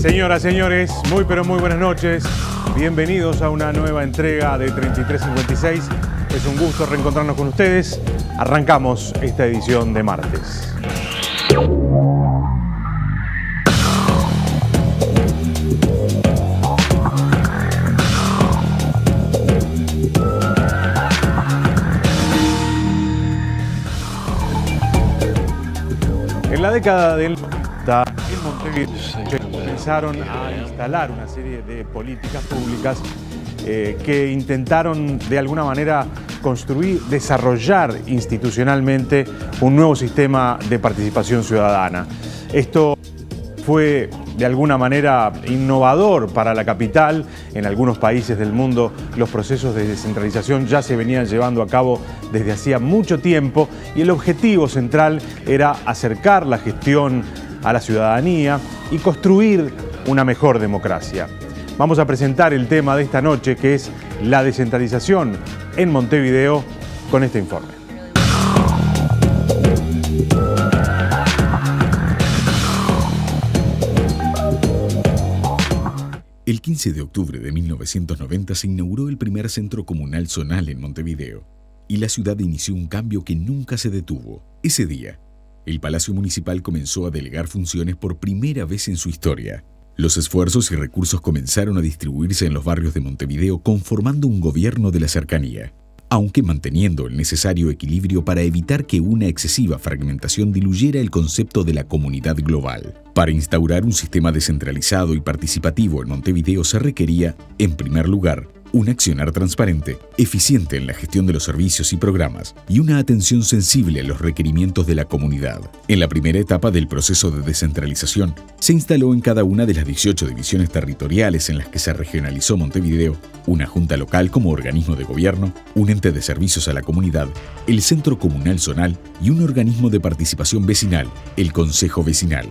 Señoras, señores, muy pero muy buenas noches. Bienvenidos a una nueva entrega de 3356. Es un gusto reencontrarnos con ustedes. Arrancamos esta edición de martes. En la década del 90, en Montevideo comenzaron a instalar una serie de políticas públicas que intentaron de alguna manera construir, desarrollar institucionalmente un nuevo sistema de participación ciudadana. Esto fue de alguna manera innovador para la capital. En algunos países del mundo los procesos de descentralización ya se venían llevando a cabo desde hacía mucho tiempo y el objetivo central era acercar la gestión a la ciudadanía y construir una mejor democracia. Vamos a presentar el tema de esta noche, que es la descentralización en Montevideo, con este informe. El 15 de octubre de 1990 se inauguró el primer centro comunal zonal en Montevideo y la ciudad inició un cambio que nunca se detuvo. Ese día, el Palacio Municipal comenzó a delegar funciones por primera vez en su historia. Los esfuerzos y recursos comenzaron a distribuirse en los barrios de Montevideo conformando un gobierno de la cercanía, aunque manteniendo el necesario equilibrio para evitar que una excesiva fragmentación diluyera el concepto de la comunidad global. Para instaurar un sistema descentralizado y participativo en Montevideo se requería, en primer lugar, un accionar transparente, eficiente en la gestión de los servicios y programas y una atención sensible a los requerimientos de la comunidad. En la primera etapa del proceso de descentralización, se instaló en cada una de las 18 divisiones territoriales en las que se regionalizó Montevideo una junta local como organismo de gobierno, un ente de servicios a la comunidad, el centro comunal zonal y un organismo de participación vecinal, el Consejo Vecinal.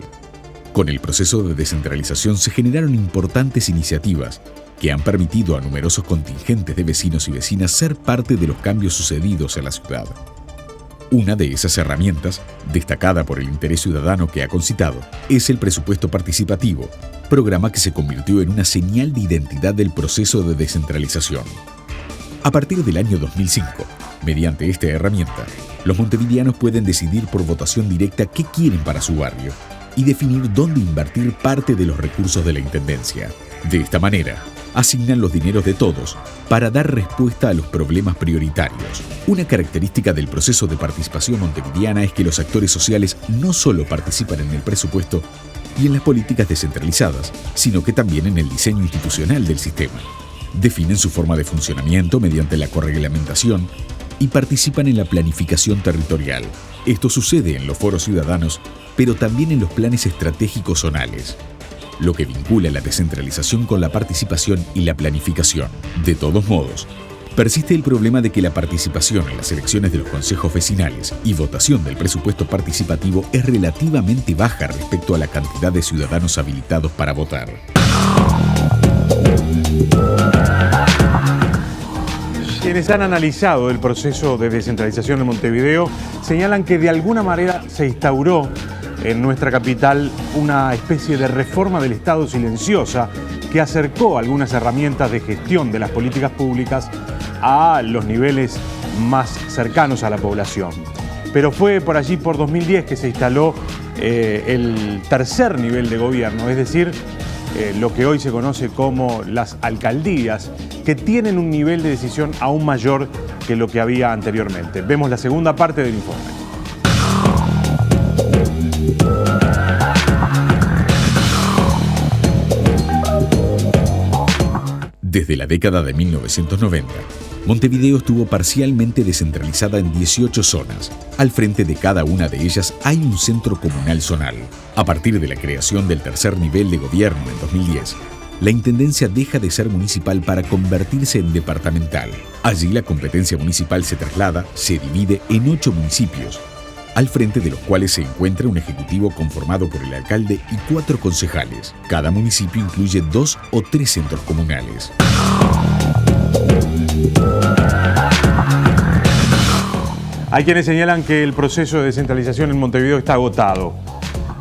Con el proceso de descentralización se generaron importantes iniciativas que han permitido a numerosos contingentes de vecinos y vecinas ser parte de los cambios sucedidos en la ciudad. Una de esas herramientas, destacada por el interés ciudadano que ha concitado, es el presupuesto participativo, programa que se convirtió en una señal de identidad del proceso de descentralización. A partir del año 2005, mediante esta herramienta, los montevideanos pueden decidir por votación directa qué quieren para su barrio y definir dónde invertir parte de los recursos de la intendencia. De esta manera, asignan los dineros de todos para dar respuesta a los problemas prioritarios. Una característica del proceso de participación montevideana es que los actores sociales no solo participan en el presupuesto y en las políticas descentralizadas, sino que también en el diseño institucional del sistema. Definen su forma de funcionamiento mediante la correglamentación y participan en la planificación territorial. Esto sucede en los foros ciudadanos, pero también en los planes estratégicos zonales, lo que vincula la descentralización con la participación y la planificación. De todos modos, persiste el problema de que la participación en las elecciones de los consejos vecinales y votación del presupuesto participativo es relativamente baja respecto a la cantidad de ciudadanos habilitados para votar. Quienes han analizado el proceso de descentralización en Montevideo señalan que de alguna manera se instauró en nuestra capital una especie de reforma del Estado silenciosa que acercó algunas herramientas de gestión de las políticas públicas a los niveles más cercanos a la población. Pero fue por allí, por 2010, que se instaló el tercer nivel de gobierno, es decir, lo que hoy se conoce como las alcaldías, que tienen un nivel de decisión aún mayor que lo que había anteriormente. Vemos la segunda parte del informe. Desde la década de 1990, Montevideo estuvo parcialmente descentralizada en 18 zonas. Al frente de cada una de ellas hay un centro comunal zonal. A partir de la creación del tercer nivel de gobierno en 2010, la intendencia deja de ser municipal para convertirse en departamental. Allí la competencia municipal se traslada, se divide en 8 municipios, al frente de los cuales se encuentra un ejecutivo conformado por el alcalde y 4 concejales. Cada municipio incluye 2 o 3 centros comunales. Hay quienes señalan que el proceso de descentralización en Montevideo está agotado.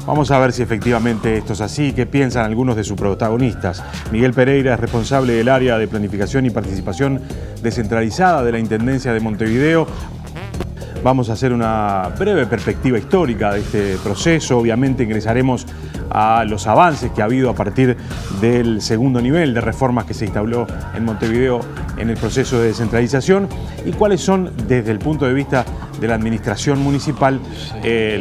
Vamos a ver si efectivamente esto es así, qué piensan algunos de sus protagonistas. Miguel Pereira es responsable del área de planificación y participación descentralizada de la Intendencia de Montevideo. Vamos a hacer una breve perspectiva histórica de este proceso. Obviamente ingresaremos a los avances que ha habido a partir del segundo nivel de reformas que se instauró en Montevideo en el proceso de descentralización y cuáles son, desde el punto de vista de la administración municipal,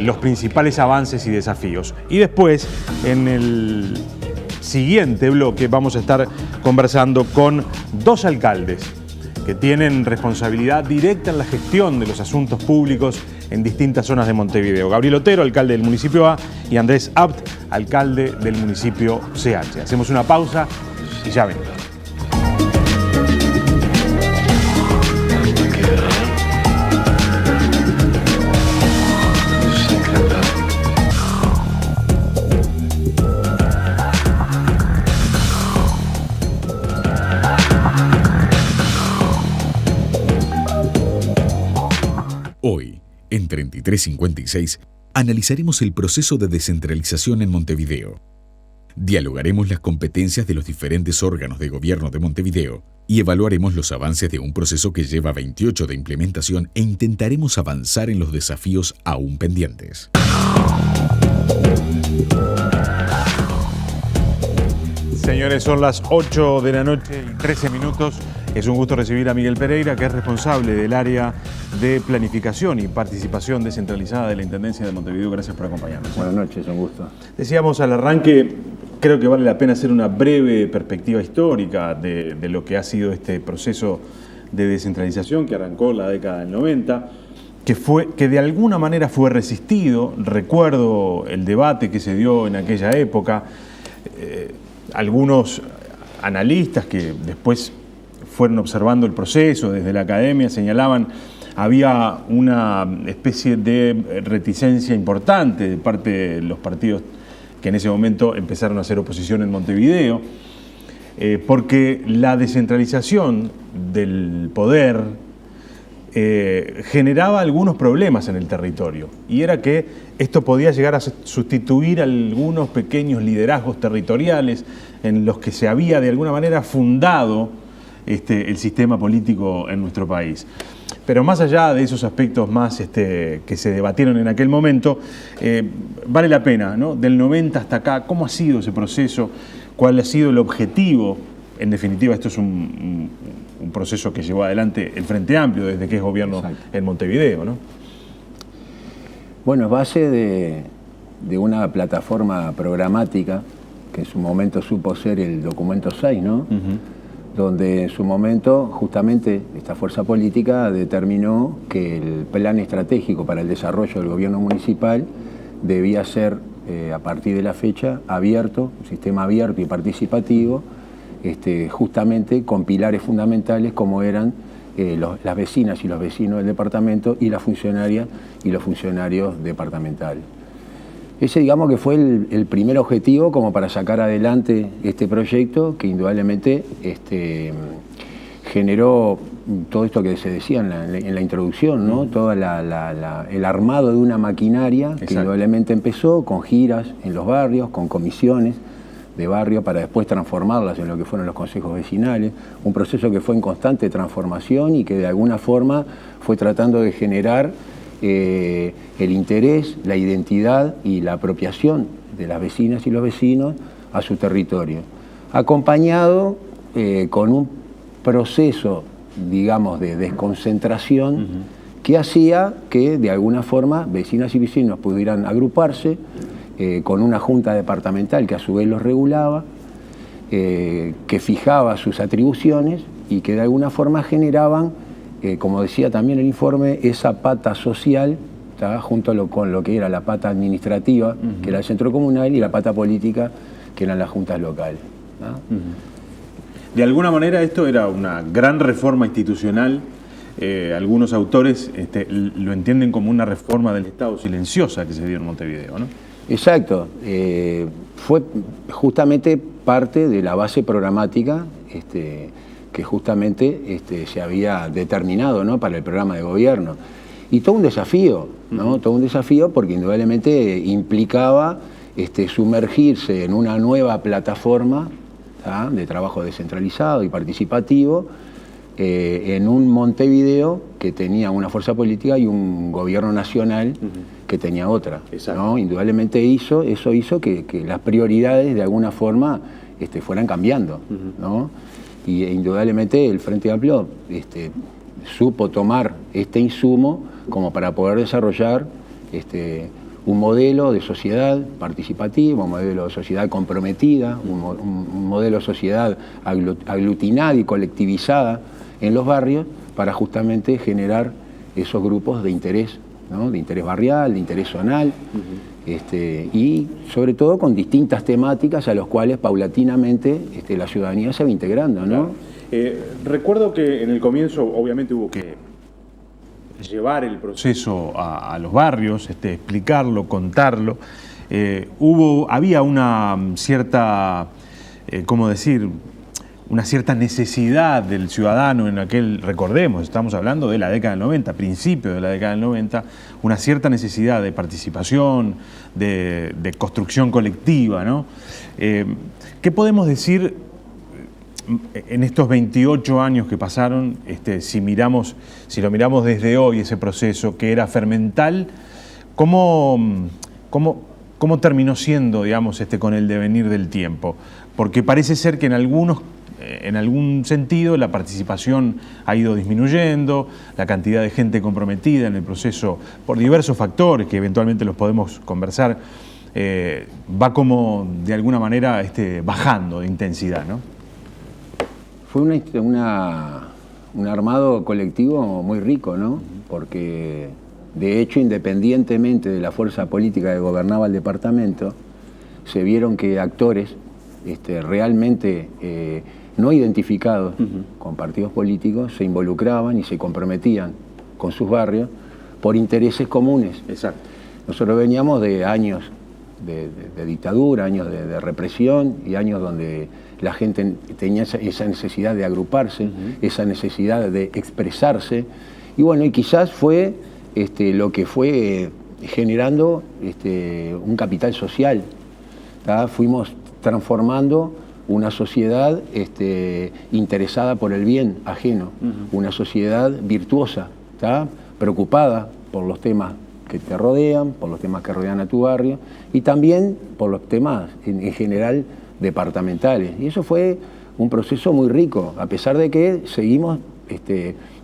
los principales avances y desafíos. Y después, en el siguiente bloque, vamos a estar conversando con dos alcaldes que tienen responsabilidad directa en la gestión de los asuntos públicos en distintas zonas de Montevideo. Gabriel Otero, alcalde del municipio A, y Andrés Abt, alcalde del municipio CH. Hacemos una pausa y ya venimos. Hoy, en 3356, analizaremos el proceso de descentralización en Montevideo. Dialogaremos las competencias de los diferentes órganos de gobierno de Montevideo y evaluaremos los avances de un proceso que lleva 28 de implementación e intentaremos avanzar en los desafíos aún pendientes. Señores, son las 8 de la noche y 13 minutos. Es un gusto recibir a Miguel Pereira, que es responsable del área de planificación y participación descentralizada de la Intendencia de Montevideo. Gracias por acompañarnos. Buenas noches, un gusto. Decíamos al arranque, creo que vale la pena hacer una breve perspectiva histórica de lo que ha sido este proceso de descentralización que arrancó en la década del 90, que de alguna manera fue resistido. Recuerdo el debate que se dio en aquella época. Algunos analistas que después fueron observando el proceso desde la academia señalaban había una especie de reticencia importante de parte de los partidos que en ese momento empezaron a hacer oposición en Montevideo, porque la descentralización del poder generaba algunos problemas en el territorio, y era que esto podía llegar a sustituir algunos pequeños liderazgos territoriales en los que se había de alguna manera fundado el sistema político en nuestro país. Pero más allá de esos aspectos más que se debatieron en aquel momento, vale la pena, ¿no? Del 90 hasta acá, ¿cómo ha sido ese proceso? ¿Cuál ha sido el objetivo? En definitiva, esto es un proceso que llevó adelante el Frente Amplio desde que es gobierno. Exacto. En Montevideo, ¿no? Bueno, es base de una plataforma programática que en su momento supo ser el documento 6, ¿no? Donde en su momento justamente esta fuerza política determinó que el plan estratégico para el desarrollo del gobierno municipal debía ser, a partir de la fecha, abierto, un sistema abierto y participativo, justamente con pilares fundamentales como eran las vecinas y los vecinos del departamento y las funcionarias y los funcionarios departamentales. Ese, digamos, que fue el primer objetivo como para sacar adelante este proyecto, que indudablemente generó todo esto que se decía en la introducción, ¿no? Todo el armado de una maquinaria. Exacto. Que indudablemente empezó con giras en los barrios, con comisiones de barrio para después transformarlas en lo que fueron los consejos vecinales, un proceso que fue en constante transformación y que de alguna forma fue tratando de generar el interés, la identidad y la apropiación de las vecinas y los vecinos a su territorio, acompañado con un proceso, digamos, de desconcentración que hacía que de alguna forma vecinas y vecinos pudieran agruparse con una junta departamental que a su vez los regulaba, que fijaba sus atribuciones y que de alguna forma generaban, como decía también el informe, esa pata social, ¿tá? Junto con lo que era la pata administrativa, que era el centro comunal, y la pata política, que eran las juntas locales, ¿tá? De alguna manera esto era una gran reforma institucional. Algunos autores lo entienden como una reforma del Estado silenciosa que se dio en Montevideo, ¿no? Exacto. Fue justamente parte de la base programática que justamente se había determinado, ¿no? Para el programa de gobierno. Y todo un desafío, ¿no? Todo un desafío porque indudablemente implicaba sumergirse en una nueva plataforma de trabajo descentralizado y participativo en un Montevideo que tenía una fuerza política y un gobierno nacional que tenía otra, ¿no? Indudablemente eso hizo que las prioridades de alguna forma fueran cambiando, ¿no? Y indudablemente el Frente Amplio supo tomar este insumo como para poder desarrollar un modelo de sociedad participativa, un modelo de sociedad comprometida, un modelo de sociedad aglutinada y colectivizada en los barrios para justamente generar esos grupos de interés, ¿no? De interés barrial, de interés zonal, y sobre todo con distintas temáticas a las cuales paulatinamente la ciudadanía se va integrando, ¿no? Claro. Recuerdo que en el comienzo obviamente hubo que llevar el proceso a los barrios, explicarlo, contarlo. Había una cierta, ¿cómo decir?, una cierta necesidad del ciudadano en aquel, recordemos, estamos hablando de la década del 90, principio de la década del 90, una cierta necesidad de participación, de construcción colectiva, ¿no? ¿Qué podemos decir en estos 28 años que pasaron, si lo miramos desde hoy, ese proceso que era fermental, cómo terminó siendo, digamos, con el devenir del tiempo? Porque parece ser que en algún sentido la participación ha ido disminuyendo, la cantidad de gente comprometida en el proceso, por diversos factores que eventualmente los podemos conversar, va como de alguna manera bajando de intensidad, ¿no? Fue un armado colectivo muy rico, ¿no? Porque de hecho, independientemente de la fuerza política que gobernaba el departamento, se vieron que actores realmente no identificados con partidos políticos se involucraban y se comprometían con sus barrios por intereses comunes. Exacto. Nosotros veníamos de años de dictadura, años de represión y años donde la gente tenía esa necesidad de agruparse, esa necesidad de expresarse. Y bueno, y quizás fue lo que fue generando un capital social. Fuimos transformando una sociedad interesada por el bien ajeno, una sociedad virtuosa, preocupada por los temas que te rodean, por los temas que rodean a tu barrio y también por los temas en general departamentales. Y eso fue un proceso muy rico, a pesar de que seguimos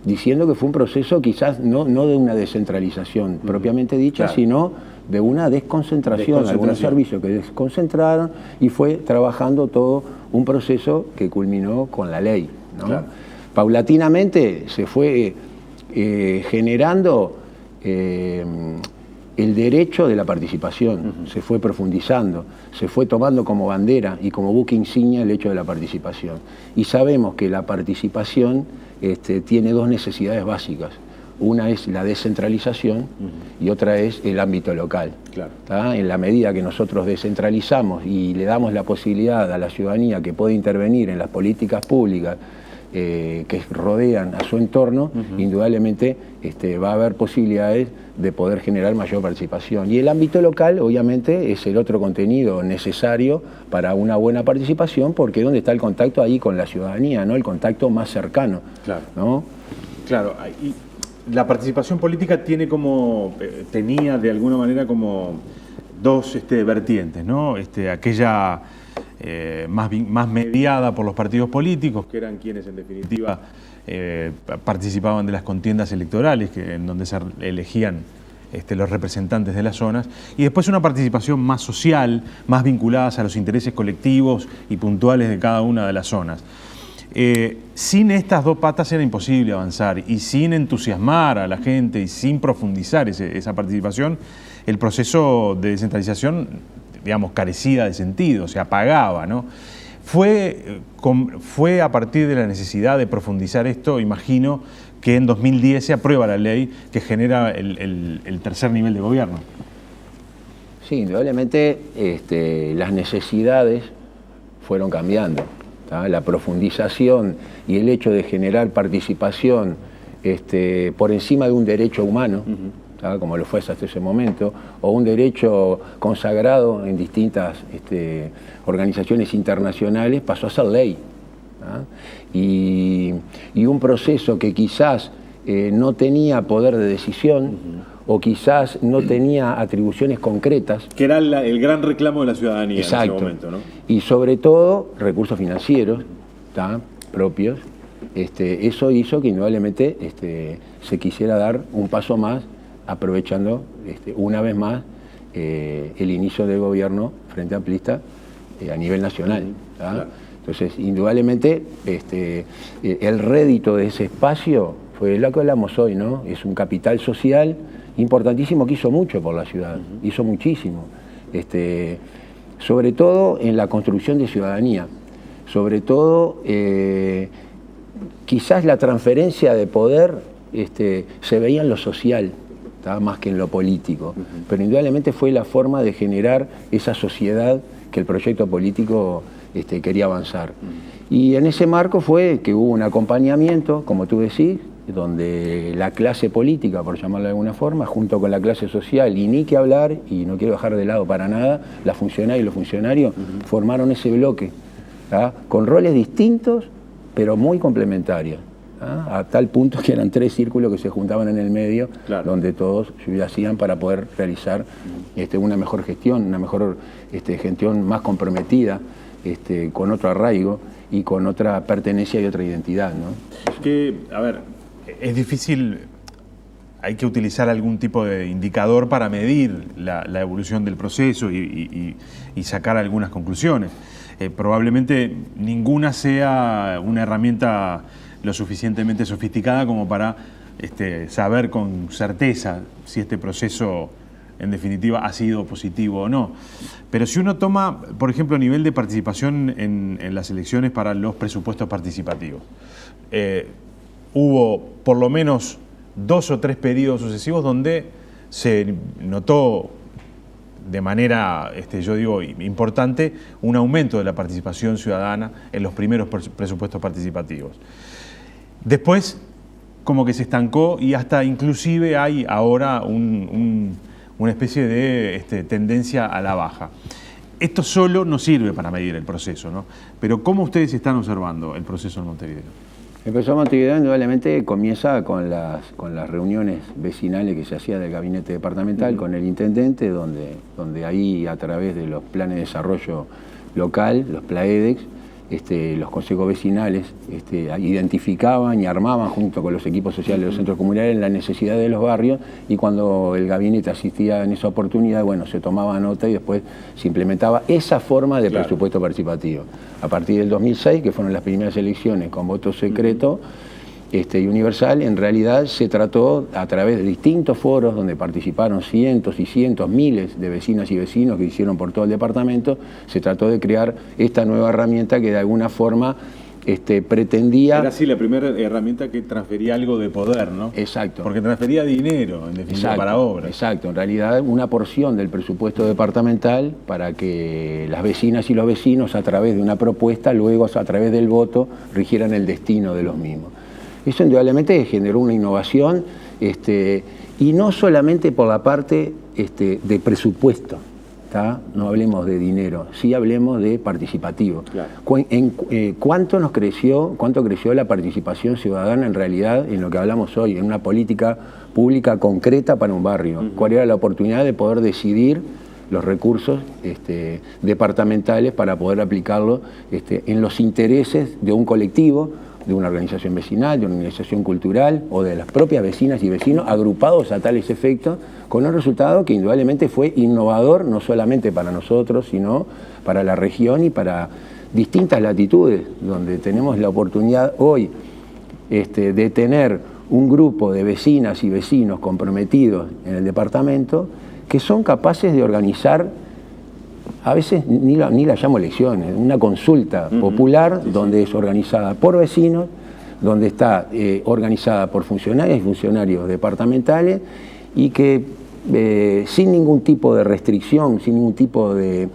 diciendo que fue un proceso quizás no de una descentralización propiamente dicha, claro, sino de una desconcentración, algunos servicios que desconcentraron y fue trabajando todo un proceso que culminó con la ley, ¿no? Claro. Paulatinamente se fue generando el derecho de la participación, se fue profundizando, se fue tomando como bandera y como buque insignia el hecho de la participación. Y sabemos que la participación tiene dos necesidades básicas. Una es la descentralización y otra es el ámbito local. Claro. En la medida que nosotros descentralizamos y le damos la posibilidad a la ciudadanía que puede intervenir en las políticas públicas que rodean a su entorno, indudablemente va a haber posibilidades de poder generar mayor participación. Y el ámbito local, obviamente, es el otro contenido necesario para una buena participación, porque es donde está el contacto ahí con la ciudadanía, ¿no? El contacto más cercano. Claro. ¿No? Claro. Y la participación política tenía de alguna manera como dos vertientes, ¿no? Aquella más mediada por los partidos políticos, que eran quienes en definitiva participaban de las contiendas electorales, en donde se elegían los representantes de las zonas, y después una participación más social, más vinculada a los intereses colectivos y puntuales de cada una de las zonas. Sin estas dos patas era imposible avanzar, y sin entusiasmar a la gente y sin profundizar esa participación, el proceso de descentralización, digamos, carecía de sentido, se apagaba, ¿no? Fue a partir de la necesidad de profundizar esto, imagino, que en 2010 se aprueba la ley que genera el tercer nivel de gobierno. Sí, indudablemente las necesidades fueron cambiando. La profundización y el hecho de generar participación por encima de un derecho humano, ¿sabes? Como lo fue hasta ese momento, o un derecho consagrado en distintas organizaciones internacionales, pasó a ser ley. Y un proceso que quizás no tenía poder de decisión, o quizás no tenía atribuciones concretas. Que era el gran reclamo de la ciudadanía. Exacto. En ese momento, ¿no? Y sobre todo recursos financieros propios. Eso hizo que indudablemente se quisiera dar un paso más, aprovechando una vez más el inicio del gobierno Frente Amplista a nivel nacional. Claro. Entonces, indudablemente, el rédito de ese espacio fue lo que hablamos hoy, ¿no? Es un capital social importantísimo que hizo mucho por la ciudad, hizo muchísimo. Sobre todo en la construcción de ciudadanía, sobre todo quizás la transferencia de poder se veía en lo social, más que en lo político, pero indudablemente fue la forma de generar esa sociedad que el proyecto político quería avanzar. Y en ese marco fue que hubo un acompañamiento, como tú decís, donde la clase política, por llamarlo de alguna forma, junto con la clase social, y ni que hablar, y no quiero dejar de lado para nada, las funcionarias y los funcionarios formaron ese bloque, con roles distintos, pero muy complementarios, a tal punto que eran 3 círculos que se juntaban en el medio, claro, donde todos se hacían para poder realizar una mejor gestión, una mejor gestión más comprometida, con otro arraigo y con otra pertenencia y otra identidad, ¿no? Que, a ver, es difícil, hay que utilizar algún tipo de indicador para medir la evolución del proceso y sacar algunas conclusiones. Probablemente ninguna sea una herramienta lo suficientemente sofisticada como para saber con certeza si este proceso en definitiva ha sido positivo o no. Pero si uno toma, por ejemplo, nivel de participación en las elecciones para los presupuestos participativos, hubo por lo menos 2 o 3 periodos sucesivos donde se notó de manera, yo digo, importante, un aumento de la participación ciudadana en los primeros presupuestos participativos. Después, como que se estancó y hasta inclusive hay ahora una especie de tendencia a la baja. Esto solo no sirve para medir el proceso, ¿no? Pero ¿cómo ustedes están observando el proceso en Montevideo? El proceso de Montevideo indudablemente comienza con las reuniones vecinales que se hacía del gabinete departamental con el intendente, donde ahí a través de los planes de desarrollo local, los PLAEDEX, los consejos vecinales identificaban y armaban junto con los equipos sociales de los centros comunales la necesidad de los barrios, y cuando el gabinete asistía en esa oportunidad, bueno, se tomaba nota y después se implementaba esa forma de presupuesto participativo. A partir del 2006, que fueron las primeras elecciones con voto secreto y universal, en realidad se trató a través de distintos foros donde participaron cientos y cientos, miles de vecinas y vecinos que hicieron por todo el departamento, se trató de crear esta nueva herramienta que de alguna forma pretendía... Era así la primera herramienta que transfería algo de poder, ¿no? Exacto. Porque transfería dinero, en definitiva, para obras. Exacto, en realidad una porción del presupuesto departamental para que las vecinas y los vecinos, a través de una propuesta, luego a través del voto, rigieran el destino de los mismos. Eso indudablemente generó una innovación, y no solamente por la parte de presupuesto, no hablemos de dinero, sí hablemos de participativo. Claro. ¿Cuánto creció la participación ciudadana en realidad en lo que hablamos hoy, en una política pública concreta para un barrio? ¿Cuál era la oportunidad de poder decidir los recursos departamentales para poder aplicarlo en los intereses de un colectivo, de una organización vecinal, de una organización cultural o de las propias vecinas y vecinos agrupados a tales efectos, con un resultado que indudablemente fue innovador, no solamente para nosotros, sino para la región y para distintas latitudes, donde tenemos la oportunidad hoy de tener un grupo de vecinas y vecinos comprometidos en el departamento que son capaces de organizar, a veces ni la llamo elecciones, una consulta popular donde es organizada por vecinos, donde está organizada por funcionarias y funcionarios departamentales, y que sin ningún tipo de restricción, sin ningún tipo de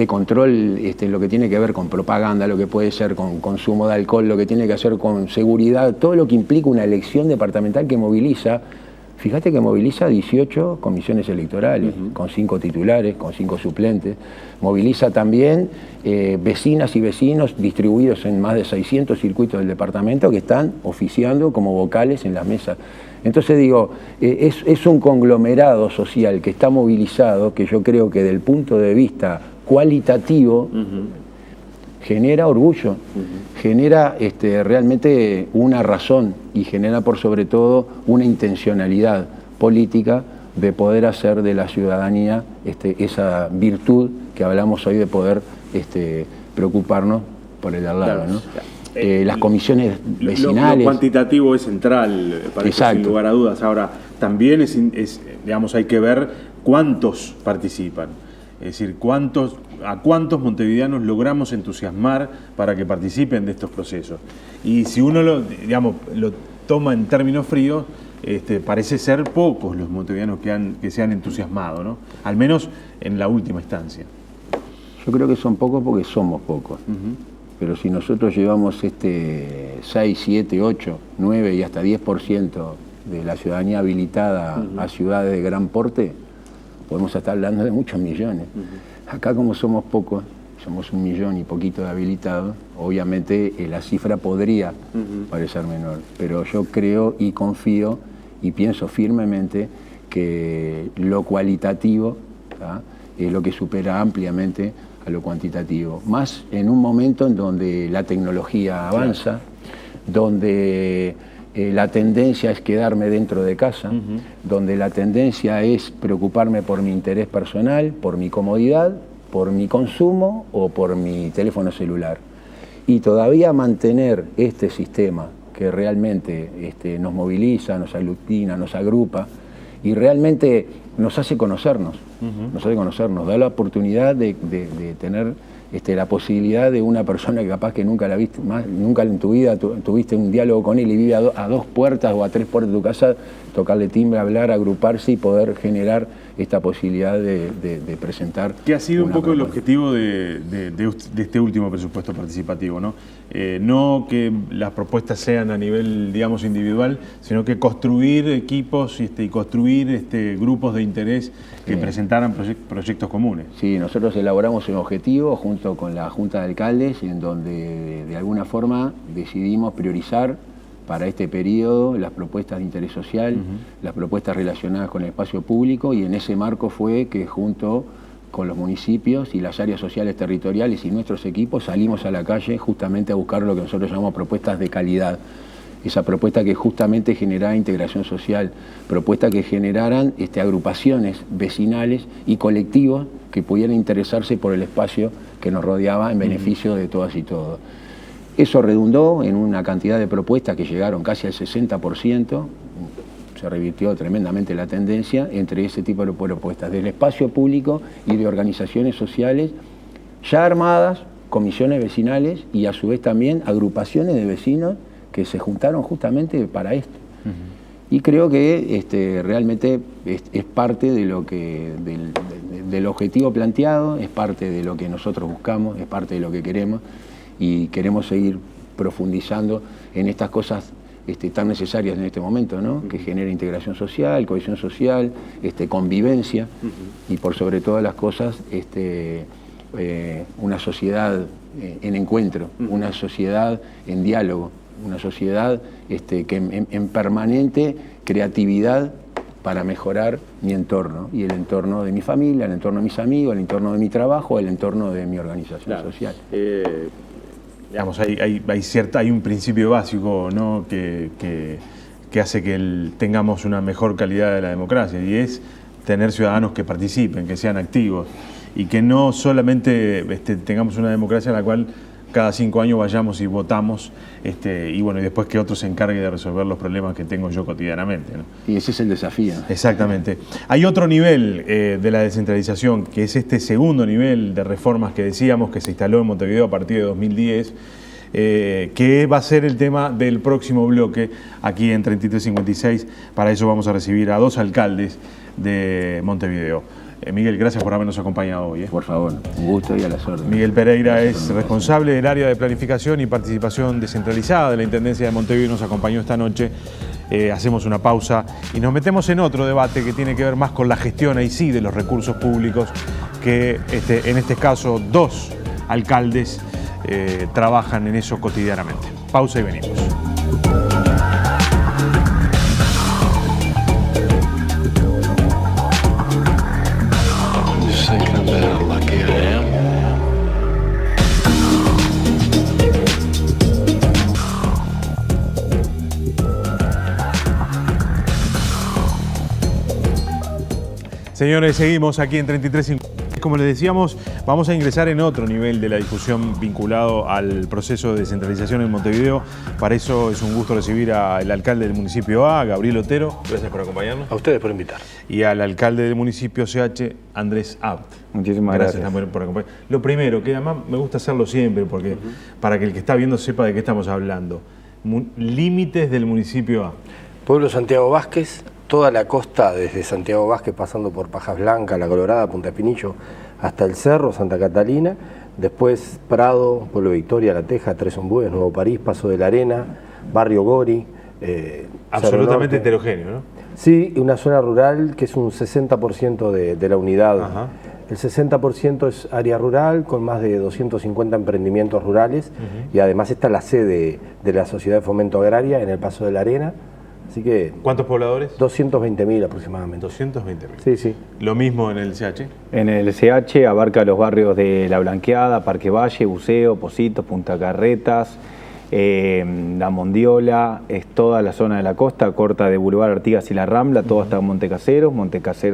control en lo que tiene que ver con propaganda, lo que puede ser con consumo de alcohol, lo que tiene que hacer con seguridad, todo lo que implica una elección departamental que moviliza Fíjate que moviliza 18 comisiones electorales, con 5 titulares, con 5 suplentes. Moviliza también vecinas y vecinos distribuidos en más de 600 circuitos del departamento que están oficiando como vocales en las mesas. Entonces digo, es un conglomerado social que está movilizado, que yo creo que del punto de vista cualitativo genera orgullo, genera realmente una razón y genera por sobre todo una intencionalidad política de poder hacer de la ciudadanía esa virtud que hablamos hoy de poder preocuparnos por el de al lado, ¿no? Las comisiones vecinales. Lo cuantitativo es central, parece, sin lugar a dudas. Ahora, también digamos, hay que ver cuántos participan. Es decir, a cuántos montevideanos logramos entusiasmar para que participen de estos procesos. Y si uno lo toma en términos fríos, parece ser pocos los montevideanos que se han entusiasmado, ¿no? Al menos en la última instancia. Yo creo que son pocos porque somos pocos. Pero si nosotros llevamos 6, 7, 8, 9 y hasta 10% de la ciudadanía habilitada a ciudades de gran porte, podemos estar hablando de muchos millones. Acá como somos pocos, somos 1 millón y poquito de habilitados, obviamente la cifra podría parecer menor, pero yo creo y confío y pienso firmemente que lo cualitativo es lo que supera ampliamente a lo cuantitativo, más en un momento en donde la tecnología avanza, donde la tendencia es quedarme dentro de casa, donde la tendencia es preocuparme por mi interés personal, por mi comodidad, por mi consumo o por mi teléfono celular. Y todavía mantener este sistema que realmente nos moviliza, nos aglutina, nos agrupa y realmente nos hace conocernos, da la oportunidad de tener la posibilidad de una persona que capaz que nunca la viste más, nunca en tu vida tuviste un diálogo con él y vive a 2 puertas o a 3 puertas de tu casa, tocarle timbre, hablar, agruparse y poder generar esta posibilidad de presentar. Que ha sido un poco el objetivo de este último presupuesto participativo, ¿no? No que las propuestas sean a nivel, digamos, individual, sino que construir equipos y construir grupos de interés que presentaran proyectos comunes. Sí, nosotros elaboramos un objetivo junto con la Junta de Alcaldes, en donde de alguna forma decidimos priorizar para este periodo las propuestas de interés social, las propuestas relacionadas con el espacio público, y en ese marco fue que junto con los municipios y las áreas sociales territoriales y nuestros equipos salimos a la calle justamente a buscar lo que nosotros llamamos propuestas de calidad. Esa propuesta que justamente generara integración social, propuestas que generaran agrupaciones vecinales y colectivos que pudieran interesarse por el espacio que nos rodeaba en beneficio de todas y todos. Eso redundó en una cantidad de propuestas que llegaron casi al 60%, se revirtió tremendamente la tendencia entre ese tipo de propuestas del espacio público y de organizaciones sociales ya armadas, comisiones vecinales y a su vez también agrupaciones de vecinos que se juntaron justamente para esto. Y creo que realmente es parte de lo que, del objetivo planteado, es parte de lo que nosotros buscamos, es parte de lo que queremos, y queremos seguir profundizando en estas cosas tan necesarias en este momento, ¿no? Que genera integración social, cohesión social, convivencia y por sobre todas las cosas una sociedad en encuentro, una sociedad en diálogo, una sociedad que en permanente creatividad para mejorar mi entorno y el entorno de mi familia, el entorno de mis amigos, el entorno de mi trabajo, el entorno de mi organización social. Digamos, hay un principio básico, ¿no? que hace que tengamos una mejor calidad de la democracia, y es tener ciudadanos que participen, que sean activos, y que no solamente tengamos una democracia en la cual cada 5 años vayamos y votamos, y después que otro se encargue de resolver los problemas que tengo yo cotidianamente, ¿no? Y ese es el desafío. Exactamente. Hay otro nivel de la descentralización, que es este segundo nivel de reformas que decíamos que se instaló en Montevideo a partir de 2010, que va a ser el tema del próximo bloque aquí en 3356. Para eso vamos a recibir a 2 alcaldes de Montevideo. Miguel, gracias por habernos acompañado hoy. Por favor, un gusto y a las órdenes. Miguel Pereira es responsable del área de planificación y participación descentralizada de la Intendencia de Montevideo y nos acompañó esta noche hacemos una pausa y nos metemos en otro debate que tiene que ver más con la gestión ahí sí de los recursos públicos, que en este caso 2 alcaldes trabajan en eso cotidianamente. Pausa y venimos. Señores, seguimos aquí en 3350. Como les decíamos, vamos a ingresar en otro nivel de la discusión vinculado al proceso de descentralización en Montevideo. Para eso es un gusto recibir al alcalde del municipio A, Gabriel Otero. Gracias por acompañarnos. A ustedes por invitar. Y al alcalde del municipio CH, Andrés Abt. Muchísimas gracias. También por acompañarnos. Lo primero, que además me gusta hacerlo siempre, porque para que el que está viendo sepa de qué estamos hablando. Límites del municipio A. Pueblo Santiago Vázquez. Toda la costa, desde Santiago Vázquez, pasando por Pajas Blancas, La Colorada, Punta Espinillo, hasta el Cerro, Santa Catalina, después Prado, Pueblo Victoria, La Teja, Tres Ombúes, Nuevo París, Paso de la Arena, Barrio Gori. Absolutamente heterogéneo, ¿no? Sí, una zona rural que es un 60% de la unidad. Ajá. El 60% es área rural, con más de 250 emprendimientos rurales, y además está la sede de la Sociedad de Fomento Agraria en el Paso de la Arena. Así que, ¿cuántos pobladores? 220.000 aproximadamente. 220.000. Sí, sí. Lo mismo en el CH. En el CH abarca los barrios de La Blanqueada, Parque Valle, Buceo, Positos, Punta Carretas, La Mondiola, es toda la zona de la costa, corta de Boulevard Artigas y La Rambla, todo hasta Montecaseros,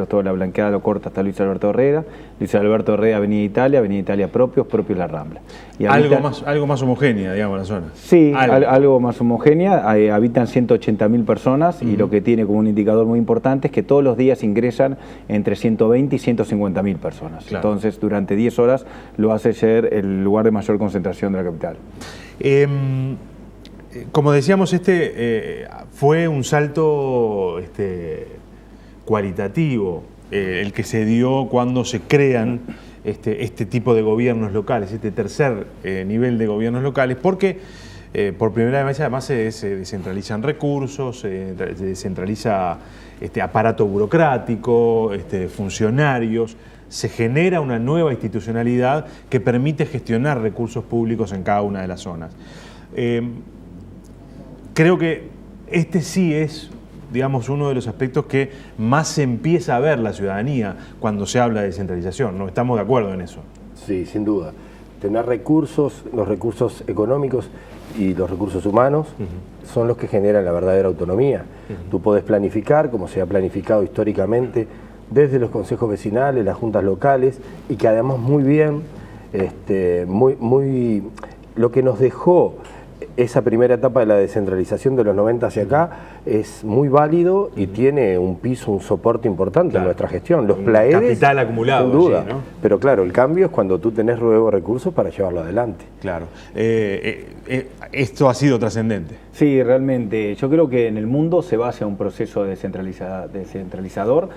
toda La Blanqueada lo corta hasta Luis Alberto Herrera, Avenida Italia propios La Rambla. Y algo más homogénea, digamos, la zona. Sí, algo más homogénea, habitan 180.000 personas y lo que tiene como un indicador muy importante es que todos los días ingresan entre 120 y 150.000 personas. Claro. Entonces, durante 10 horas lo hace ser el lugar de mayor concentración de la capital. Como decíamos, fue un salto cualitativo el que se dio cuando se crean este tipo de gobiernos locales, este tercer nivel de gobiernos locales, porque por primera vez además se descentralizan recursos, se descentraliza aparato burocrático, funcionarios. Se genera una nueva institucionalidad que permite gestionar recursos públicos en cada una de las zonas. Creo que sí es, digamos, uno de los aspectos que más se empieza a ver la ciudadanía cuando se habla de descentralización, ¿no? ¿Estamos de acuerdo en eso? Sí, sin duda. Tener recursos, los recursos económicos y los recursos humanos son los que generan la verdadera autonomía. Tú podés planificar, como se ha planificado históricamente, desde los consejos vecinales, las juntas locales, y que además muy bien, lo que nos dejó esa primera etapa de la descentralización de los 90 hacia acá es muy válido y tiene un piso, un soporte importante en nuestra gestión. Los plaedes, capital acumulado, sin duda. Allí, ¿no? Pero claro, el cambio es cuando tú tenés luego recursos para llevarlo adelante. Claro. Esto ha sido trascendente. Sí, realmente. Yo creo que en el mundo se va hacia un proceso descentralizador.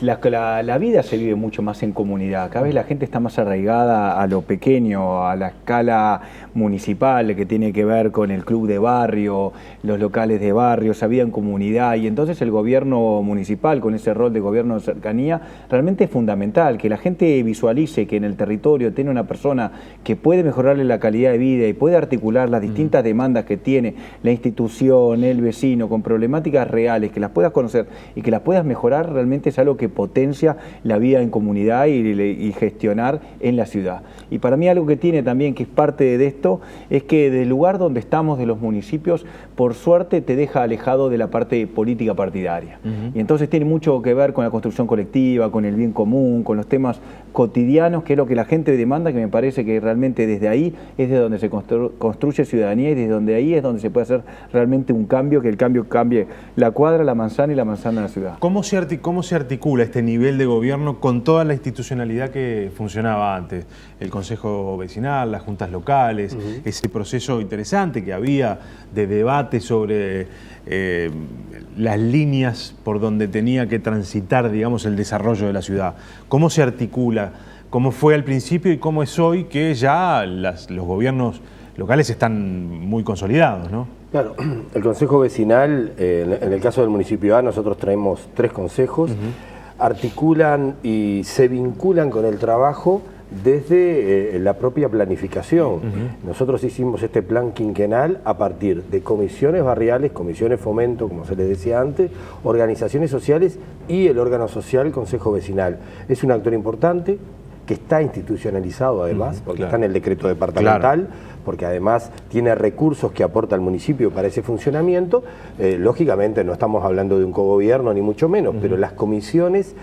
La vida se vive mucho más en comunidad. Cada vez la gente está más arraigada a lo pequeño, a la escala municipal, que tiene que ver con el club de barrio, los locales de barrio, esa vida en comunidad. Y entonces el gobierno municipal, con ese rol de gobierno de cercanía, realmente es fundamental. Que la gente visualice que en el territorio tiene una persona que puede mejorarle la calidad de vida y puede articular las distintas demandas que tiene la institución, el vecino, con problemáticas reales, que las puedas conocer y que las puedas mejorar, realmente es algo que potencia la vida en comunidad y gestionar en la ciudad. Y para mí algo que tiene también, que es parte de esto, es que del lugar donde estamos, de los municipios, por suerte te deja alejado de la parte política partidaria. Y entonces tiene mucho que ver con la construcción colectiva, con el bien común, con los temas cotidianos, que es lo que la gente demanda, que me parece que realmente desde ahí es de donde se construye ciudadanía y desde donde ahí es donde se puede hacer realmente un cambio, que el cambio cambie la cuadra, la manzana y la manzana de la ciudad. ¿Cómo se articula este nivel de gobierno con toda la institucionalidad que funcionaba antes? El consejo vecinal, las juntas locales, ese proceso interesante que había de debate sobre las líneas por donde tenía que transitar, digamos, el desarrollo de la ciudad. ¿Cómo se articula? ¿Cómo fue al principio y cómo es hoy que ya los gobiernos locales están muy consolidados, ¿no? Claro, el Consejo Vecinal, en el caso del municipio A, nosotros traemos 3 consejos, articulan y se vinculan con el trabajo desde la propia planificación. Nosotros hicimos este plan quinquenal a partir de comisiones barriales, comisiones fomento, como se les decía antes, organizaciones sociales y el órgano social, Consejo Vecinal. Es un actor importante que está institucionalizado además, porque está en el decreto departamental, porque además tiene recursos que aporta el municipio para ese funcionamiento. Lógicamente no estamos hablando de un cogobierno ni mucho menos, pero las comisiones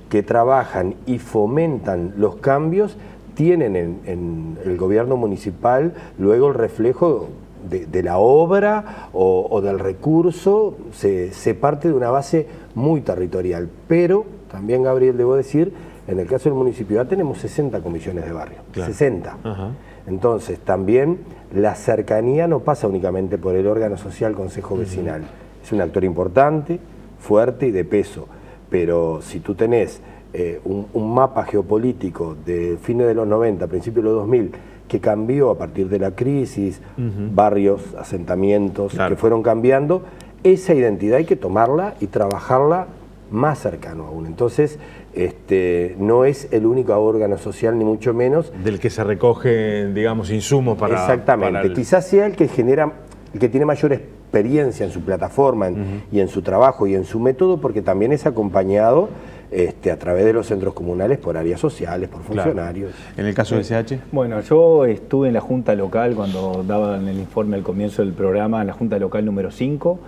que trabajan y fomentan los cambios tienen en el gobierno municipal luego el reflejo de la obra o del recurso. Se parte de una base muy territorial, pero también, Gabriel, debo decir, en el caso del municipio A tenemos 60 comisiones de barrio, 60. Entonces también la cercanía no pasa únicamente por el órgano social Consejo Vecinal, es un actor importante, fuerte y de peso. Pero si tú tenés un mapa geopolítico de fines de los 90, principios de los 2000, que cambió a partir de la crisis, barrios, asentamientos, que fueron cambiando, esa identidad hay que tomarla y trabajarla más cercano aún. Entonces, no es el único órgano social, ni mucho menos. Del que se recoge, digamos, insumos para... Exactamente. Quizás sea el que genera, el que tiene mayor experiencia en su plataforma y en su trabajo y en su método, porque también es acompañado a través de los centros comunales por áreas sociales, por funcionarios. ¿En el caso de SH? Bueno, yo estuve en la Junta Local cuando daban el informe al comienzo del programa, en la Junta Local número 5,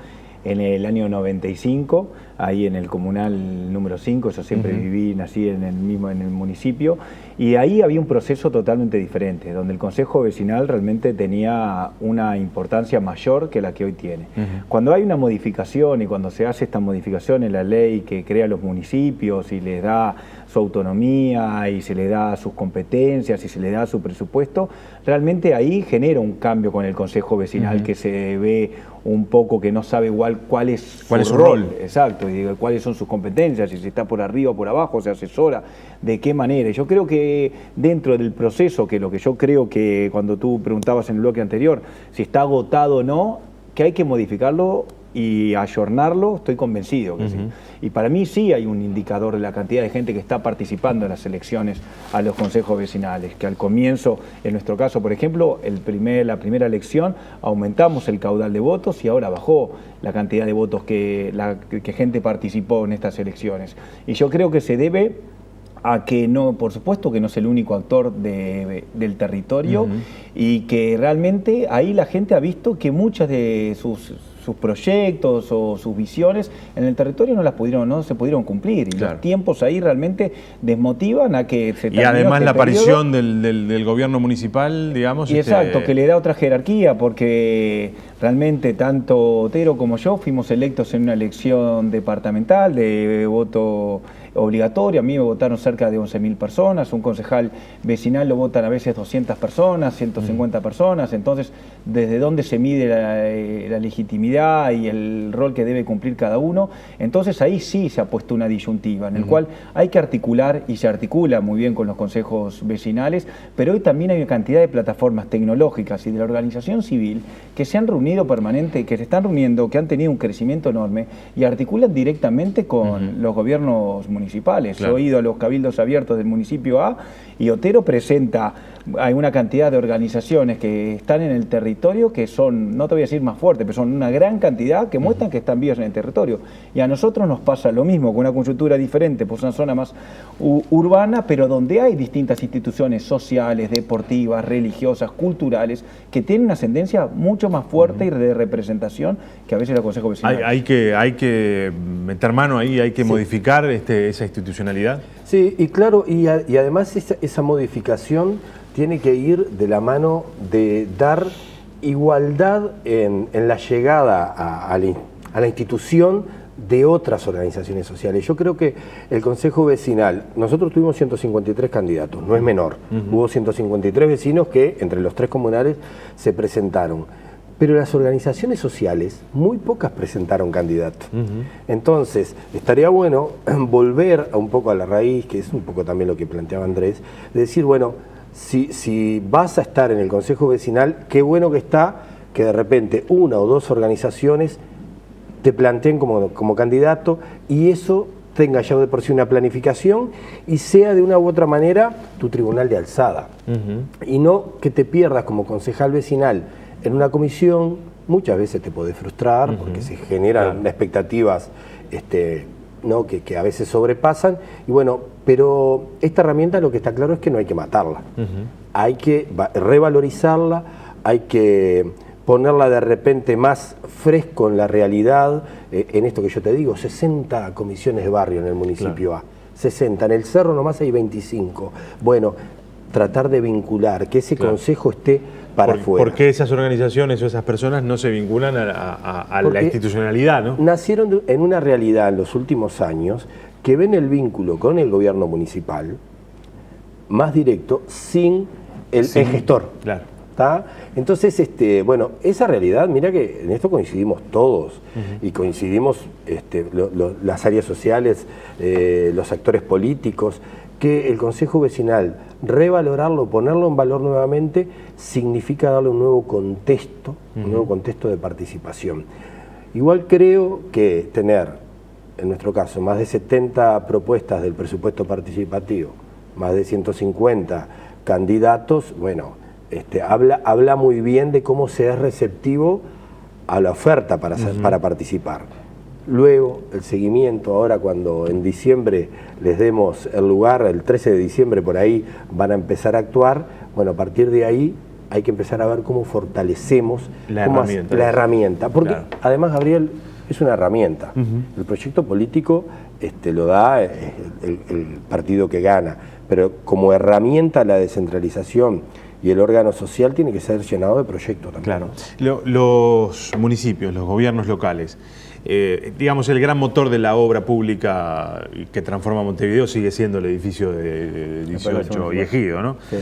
en el año 95, ahí en el comunal número 5, yo siempre viví, nací en el municipio, y ahí había un proceso totalmente diferente, donde el Consejo Vecinal realmente tenía una importancia mayor que la que hoy tiene. Cuando hay una modificación y cuando se hace esta modificación en la ley que crea los municipios y les da su autonomía y se le da sus competencias y se le da su presupuesto, realmente ahí genera un cambio con el Consejo Vecinal que se ve un poco que no sabe igual cuál es su rol. Exacto, y digo, cuáles son sus competencias, si se está por arriba o por abajo, se asesora, de qué manera. Yo creo que dentro del proceso, que lo que yo creo que cuando tú preguntabas en el bloque anterior, si está agotado o no, que hay que modificarlo y ayornarlo, estoy convencido que sí. Y para mí sí hay un indicador de la cantidad de gente que está participando en las elecciones a los consejos vecinales, que al comienzo, en nuestro caso, por ejemplo, la primera elección aumentamos el caudal de votos y ahora bajó la cantidad de votos que gente participó en estas elecciones. Y yo creo que se debe a que no, por supuesto que no es el único actor del territorio y que realmente ahí la gente ha visto que muchas de sus proyectos o sus visiones en el territorio no se pudieron cumplir y los tiempos ahí realmente desmotivan a que se termine. Y además la aparición del gobierno municipal, digamos. Y exacto, que le da otra jerarquía, porque realmente tanto Otero como yo fuimos electos en una elección departamental de voto obligatorio. A mí me votaron cerca de 11.000 personas, un concejal vecinal lo votan a veces 200 personas, 150 personas, entonces ¿desde dónde se mide la legitimidad y el rol que debe cumplir cada uno? Entonces ahí sí se ha puesto una disyuntiva en el cual hay que articular, y se articula muy bien con los consejos vecinales, pero hoy también hay una cantidad de plataformas tecnológicas y de la organización civil que se han reunido que se están reuniendo, que han tenido un crecimiento enorme y articulan directamente con los gobiernos municipales. He oído a los cabildos abiertos del municipio A y Otero presenta hay una cantidad de organizaciones que están en el territorio que son, no te voy a decir más fuertes, pero son una gran cantidad que muestran que están vivos en el territorio. Y a nosotros nos pasa lo mismo, con una coyuntura diferente, pues una zona más urbana, pero donde hay distintas instituciones sociales, deportivas, religiosas, culturales, que tienen una ascendencia mucho más fuerte y de representación que a veces el Consejo Vecinal. Hay que meter mano ahí, hay que modificar esa institucionalidad. Sí, y claro, y además esa modificación tiene que ir de la mano de dar igualdad en la llegada a la institución de otras organizaciones sociales. Yo creo que el Consejo Vecinal, nosotros tuvimos 153 candidatos, no es menor. Hubo 153 vecinos que entre los 3 comunales se presentaron. Pero las organizaciones sociales, muy pocas presentaron candidatos. Entonces, estaría bueno volver un poco a la raíz, que es un poco también lo que planteaba Andrés, de decir, bueno, si vas a estar en el Consejo Vecinal, qué bueno que está, que de repente una o dos organizaciones te planteen como candidato y eso tenga ya de por sí una planificación y sea de una u otra manera tu tribunal de alzada. Y no que te pierdas como concejal vecinal en una comisión, muchas veces te podés frustrar porque se generan expectativas ¿no? que a veces sobrepasan, y bueno, pero esta herramienta lo que está claro es que no hay que matarla, hay que revalorizarla, hay que ponerla de repente más fresco en la realidad, en esto que yo te digo, 60 comisiones de barrio en el municipio A, 60, en el Cerro nomás hay 25, bueno, tratar de vincular, que ese consejo esté para afuera. ¿Por qué esas organizaciones o esas personas no se vinculan a la institucionalidad, ¿no? Nacieron en una realidad en los últimos años que ven el vínculo con el gobierno municipal más directo sin el gestor. Claro. ¿Tá? Entonces, bueno, esa realidad, mira que en esto coincidimos todos y coincidimos las áreas sociales, los actores políticos, que el Consejo Vecinal, revalorarlo, ponerlo en valor nuevamente, significa darle un nuevo contexto, de participación. Igual creo que tener, en nuestro caso, más de 70 propuestas del presupuesto participativo, más de 150 candidatos, bueno, habla muy bien de cómo se es receptivo a la oferta para participar. Luego, el seguimiento, ahora cuando en diciembre les demos el lugar, el 13 de diciembre por ahí van a empezar a actuar, bueno, a partir de ahí hay que empezar a ver cómo fortalecemos la herramienta. Porque además, Gabriel, es una herramienta. El proyecto político lo da el partido que gana, pero como herramienta la descentralización y el órgano social tiene que ser llenado de proyectos también. Claro. Los municipios, los gobiernos locales, digamos, el gran motor de la obra pública que transforma Montevideo sigue siendo el edificio de 18 y Ejido, ¿no? Sí.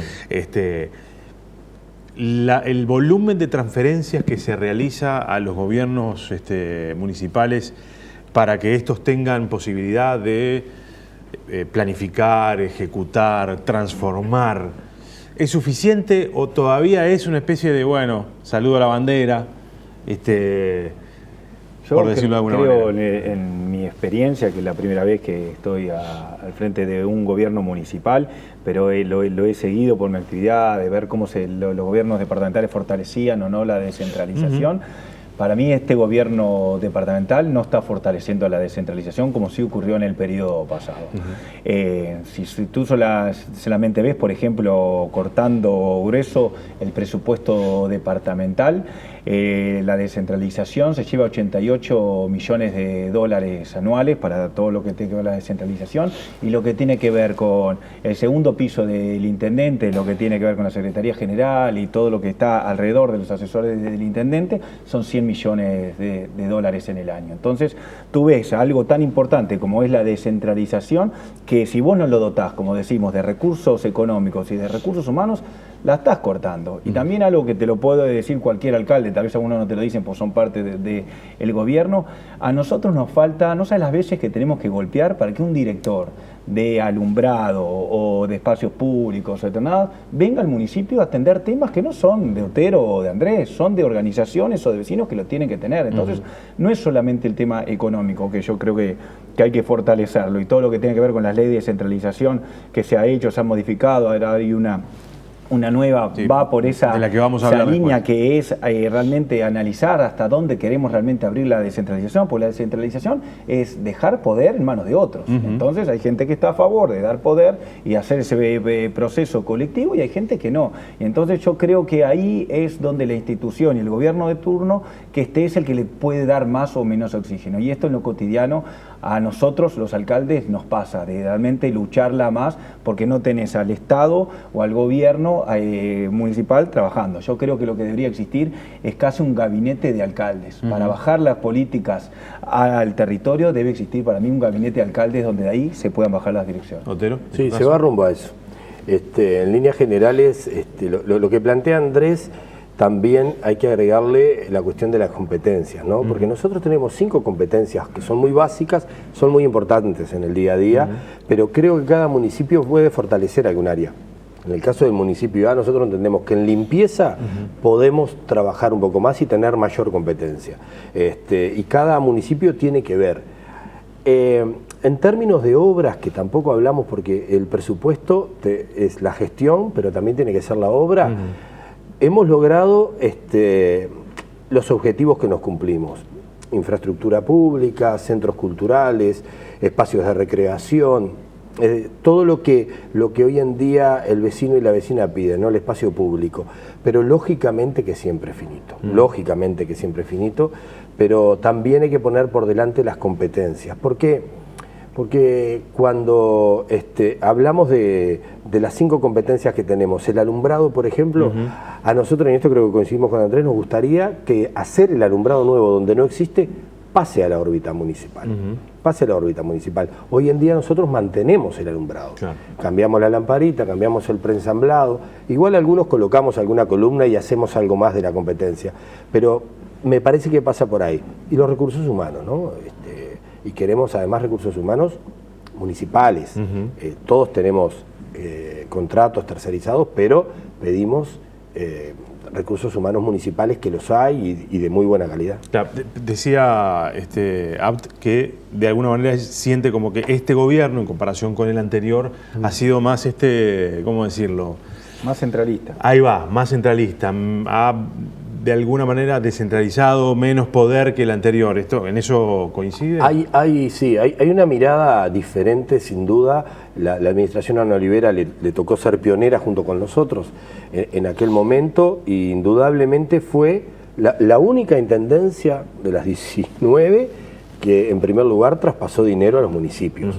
El volumen de transferencias que se realiza a los gobiernos municipales para que estos tengan posibilidad de planificar, ejecutar, transformar, ¿es suficiente o todavía es una especie de, bueno, saludo a la bandera, por decirlo de alguna manera? Creo en mi experiencia, que es la primera vez que estoy al frente de un gobierno municipal, pero lo he seguido por mi actividad, de ver cómo los gobiernos departamentales fortalecían o no la descentralización. Para mí este gobierno departamental no está fortaleciendo la descentralización como sí ocurrió en el periodo pasado. Si tú solamente ves, por ejemplo, cortando grueso el presupuesto departamental, la descentralización se lleva 88 millones de dólares anuales para todo lo que tiene que ver con la descentralización, y lo que tiene que ver con el segundo piso del intendente, lo que tiene que ver con la Secretaría General y todo lo que está alrededor de los asesores del intendente, son 100 millones de dólares en el año. Entonces tú ves algo tan importante como es la descentralización, que si vos no lo dotás, como decimos, de recursos económicos y de recursos humanos, la estás cortando. Y también algo que te lo puede decir cualquier alcalde, tal vez algunos no te lo dicen porque son parte del gobierno, a nosotros nos falta, no sabes las veces que tenemos que golpear para que un director de alumbrado o de espacios públicos o determinados venga al municipio a atender temas que no son de Otero o de Andrés, son de organizaciones o de vecinos que lo tienen que tener. Entonces no es solamente el tema económico, que yo creo que hay que fortalecerlo, y todo lo que tiene que ver con las leyes de descentralización que se ha hecho, se ha modificado, ahora hay una nueva, va por esa línea que es realmente analizar hasta dónde queremos realmente abrir la descentralización, porque la descentralización es dejar poder en manos de otros. Entonces hay gente que está a favor de dar poder y hacer ese proceso colectivo, y hay gente que no. Y entonces yo creo que ahí es donde la institución y el gobierno de turno, que es el que le puede dar más o menos oxígeno. Y esto en lo cotidiano a nosotros, los alcaldes, nos pasa de realmente lucharla más, porque no tenés al Estado o al gobierno municipal trabajando. Yo creo que lo que debería existir es casi un gabinete de alcaldes. Para bajar las políticas al territorio debe existir para mí un gabinete de alcaldes donde de ahí se puedan bajar las direcciones. ¿Otero? Sí, se va rumbo a eso. En líneas generales, lo que plantea Andrés, también hay que agregarle la cuestión de las competencias, ¿no? Porque nosotros tenemos 5 competencias que son muy básicas, son muy importantes en el día a día, pero creo que cada municipio puede fortalecer algún área. En el caso del municipio A, nosotros entendemos que en limpieza podemos trabajar un poco más y tener mayor competencia. Y cada municipio tiene que ver. En términos de obras, que tampoco hablamos porque el presupuesto es la gestión, pero también tiene que ser la obra, hemos logrado los objetivos que nos cumplimos. Infraestructura pública, centros culturales, espacios de recreación, todo lo que hoy en día el vecino y la vecina piden, ¿no? El espacio público. Pero lógicamente que siempre es finito, lógicamente que siempre es finito, pero también hay que poner por delante las competencias. ¿Por qué? Porque cuando hablamos de las 5 competencias que tenemos, el alumbrado, por ejemplo, a nosotros, en esto creo que coincidimos con Andrés, nos gustaría que hacer el alumbrado nuevo donde no existe, pase a la órbita municipal. Pase a la órbita municipal. Hoy en día nosotros mantenemos el alumbrado. Claro. Cambiamos la lamparita, cambiamos el preensamblado. Igual algunos colocamos alguna columna y hacemos algo más de la competencia. Pero me parece que pasa por ahí. Y los recursos humanos, ¿no? Y queremos además recursos humanos municipales. Todos tenemos contratos tercerizados, pero pedimos recursos humanos municipales, que los hay y de muy buena calidad. Claro, decía Abt que de alguna manera siente como que este gobierno, en comparación con el anterior, ha sido más, ¿cómo decirlo? Más centralista. Ahí va, más centralista. Ha de alguna manera descentralizado, menos poder que el anterior. ¿En eso coincide? Sí, hay una mirada diferente, sin duda. La administración Ana Olivera le tocó ser pionera junto con nosotros en aquel momento, y indudablemente fue la única intendencia de las 19 que en primer lugar traspasó dinero a los municipios.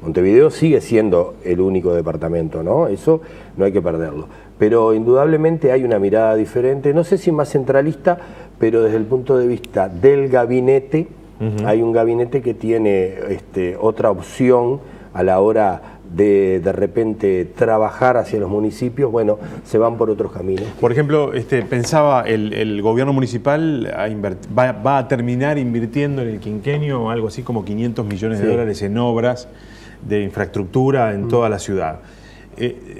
Montevideo sigue siendo el único departamento, ¿no? Eso no hay que perderlo. Pero indudablemente hay una mirada diferente, no sé si más centralista, pero desde el punto de vista del gabinete, hay un gabinete que tiene otra opción a la hora de repente trabajar hacia los municipios. Bueno, se van por otros caminos. Por ejemplo, pensaba, el gobierno municipal va a terminar invirtiendo en el quinquenio algo así como 500 millones de dólares en obras de infraestructura en toda la ciudad.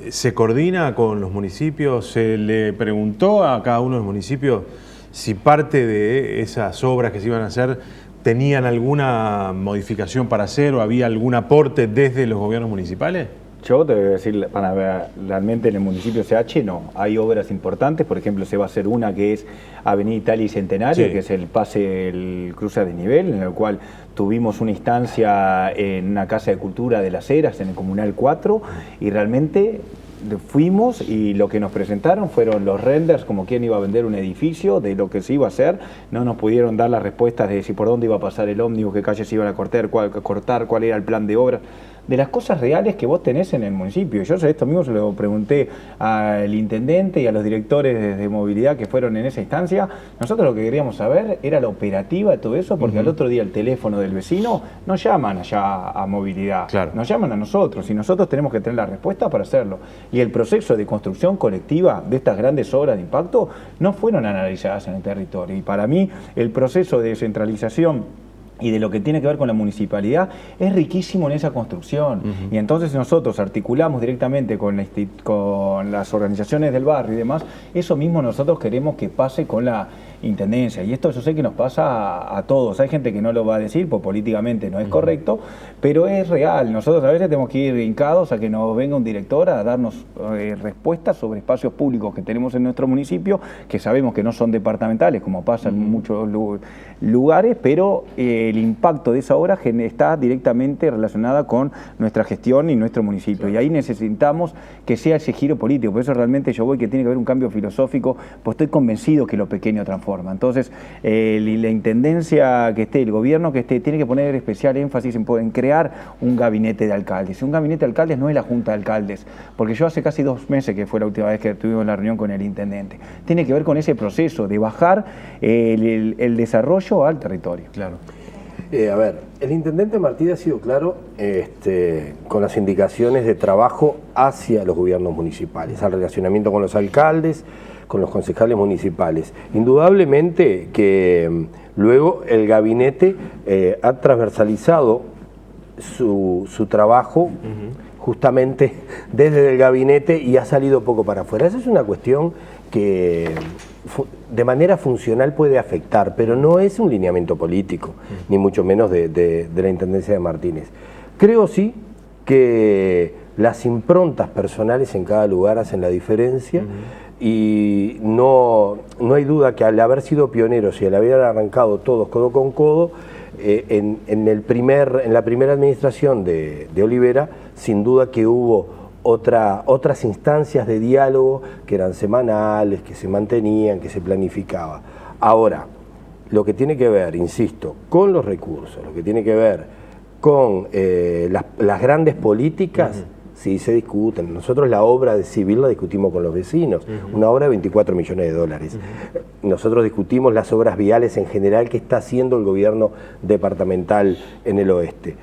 ¿Se coordina con los municipios? ¿Se le preguntó a cada uno de los municipios si parte de esas obras que se iban a hacer tenían alguna modificación para hacer o había algún aporte desde los gobiernos municipales? Yo te voy a decir, realmente en el municipio CH no, hay obras importantes. Por ejemplo, se va a hacer una que es Avenida Italia y Centenario, que es el cruce a desnivel, en el cual tuvimos una instancia en una casa de cultura de Las Heras, en el Comunal 4, y realmente fuimos y lo que nos presentaron fueron los renders como quien iba a vender un edificio, de lo que se iba a hacer. No nos pudieron dar las respuestas de si por dónde iba a pasar el ómnibus, qué calles se iban a cortar, cuál era el plan de obras, de las cosas reales que vos tenés en el municipio. Yo esto mismo se lo pregunté al intendente y a los directores de movilidad que fueron en esa instancia. Nosotros lo que queríamos saber era la operativa de todo eso, porque al otro día el teléfono del vecino no llaman allá a movilidad, nos llaman a nosotros, y nosotros tenemos que tener la respuesta para hacerlo. Y el proceso de construcción colectiva de estas grandes obras de impacto no fueron analizadas en el territorio. Y para mí el proceso de descentralización y de lo que tiene que ver con la municipalidad es riquísimo en esa construcción. Y entonces nosotros articulamos directamente con las organizaciones del barrio y demás. Eso mismo nosotros queremos que pase con la intendencia, y esto yo sé que nos pasa a todos. Hay gente que no lo va a decir porque políticamente no es correcto, pero es real. Nosotros a veces tenemos que ir hincados a que nos venga un director a darnos respuestas sobre espacios públicos que tenemos en nuestro municipio, que sabemos que no son departamentales, como pasa en muchos lugares, pero el impacto de esa obra está directamente relacionada con nuestra gestión y nuestro municipio, y ahí necesitamos que sea ese giro político. Por eso realmente yo voy que tiene que haber un cambio filosófico, pues estoy convencido que lo pequeño transforma. Entonces, la intendencia que esté, el gobierno que esté, tiene que poner especial énfasis en crear un gabinete de alcaldes. Un gabinete de alcaldes no es la junta de alcaldes, porque yo hace casi 2 meses que fue la última vez que tuvimos la reunión con el intendente. Tiene que ver con ese proceso de bajar el desarrollo al territorio. Claro. A ver, el intendente Martí ha sido claro con las indicaciones de trabajo hacia los gobiernos municipales, al relacionamiento con los alcaldes, con los concejales municipales. Indudablemente que luego el gabinete ha transversalizado su trabajo justamente desde el gabinete y ha salido poco para afuera. Esa es una cuestión que de manera funcional puede afectar, pero no es un lineamiento político, ni mucho menos de la Intendencia de Martínez. Creo sí que las improntas personales en cada lugar hacen la diferencia, y no hay duda que al haber sido pioneros y al haber arrancado todos codo con codo, en la primera administración de Olivera, sin duda que hubo otras instancias de diálogo que eran semanales, que se mantenían, que se planificaba. Ahora, lo que tiene que ver, insisto, con los recursos, lo que tiene que ver con las grandes políticas, sí se discuten. Nosotros la obra de civil la discutimos con los vecinos, una obra de 24 millones de dólares. Nosotros discutimos las obras viales en general que está haciendo el gobierno departamental en el oeste.